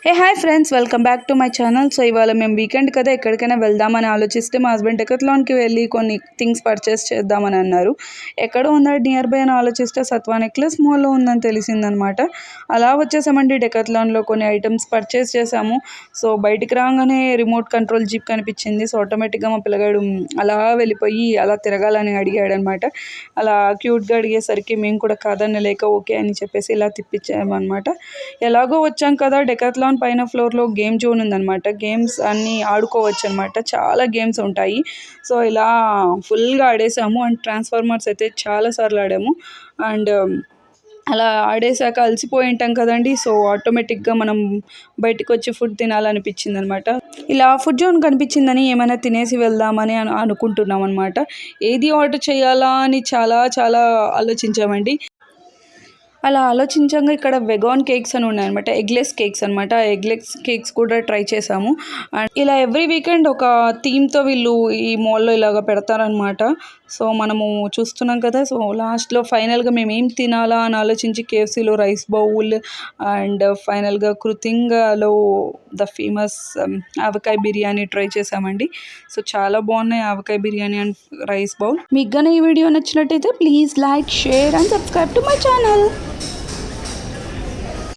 Hey hi friends, welcome back to my channel. So ఇవాళ మేము weekend కదా ఎక్కడికైనా వెళ్దామని ఆలోచిస్తే మా హస్బెండ్ డెకత్లాన్కి వెళ్ళి కొన్ని థింగ్స్ పర్చేస్ చేద్దామని అన్నారు. ఎక్కడ ఉందా నియర్ బై అని ఆలోచిస్తే సత్వా నెక్లెస్ మాల్లో ఉందని తెలిసిందనమాట. అలా వచ్చేసామండి. డెకత్లాన్లో కొన్ని ఐటమ్స్ పర్చేస్ చేసాము. సో బయటికి రాగానే రిమోట్ కంట్రోల్ జీప్ కనిపించింది. సో ఆటోమేటిక్గా మా పిల్లగాడు అలా వెళ్ళిపోయి అలా తిరగాలని అడిగాడనమాట. అలా క్యూట్గా అడిగేసరికి మేము కూడా కాదనలేక ఓకే అని చెప్పేసి ఇలా తిప్పించామన్నమాట. ఎలాగో వచ్చాం కదా, డెకత్లాన్ పైన ఫ్లోర్లో గేమ్ జోన్ ఉందన్నమాట. గేమ్స్ అన్నీ ఆడుకోవచ్చు అనమాట. చాలా గేమ్స్ ఉంటాయి. సో ఇలా ఫుల్గా ఆడేసాము. అండ్ ట్రాన్స్ఫార్మర్స్ అయితే చాలాసార్లు ఆడాము. అండ్ అలా ఆడేసాక అలసిపోయి ఉంటాం కదండి. సో ఆటోమేటిక్గా మనం బయటకు వచ్చి ఫుడ్ తినాలనిపించింది అనమాట. ఇలా ఫుడ్ జోన్ కనిపించిందని ఏమైనా తినేసి వెళ్దామని అనుకుంటున్నాం అనమాట. ఏది ఆర్డర్ చేయాలా అని చాలా చాలా ఆలోచించామండి. అలా ఆలోచించంగా ఇక్కడ వెగాన్ కేక్స్ అని ఉన్నాయన్నమాట. ఎగ్లెస్ కేక్స్ అనమాట. ఎగ్లెస్ కేక్స్ కూడా ట్రై చేసాము. అండ్ ఇలా ఎవ్రీ వీకెండ్ ఒక థీమ్తో వీళ్ళు ఈ మాల్లో ఇలాగ పెడతారనమాట. సో మనము చూస్తున్నాం కదా. సో లాస్ట్లో ఫైనల్గా మేము ఏం తినాలా అని ఆలోచించి కేఎఫ్సీలో రైస్ బౌల్ అండ్ ఫైనల్గా కృతింగాలో the famous avakaya biryani try చేసామండి. సో చాలా బాగున్నాయి avakaya biryani and rice bowl. మీకు కానీ ఈ వీడియో నచ్చినట్టయితే please like, share and subscribe to my channel.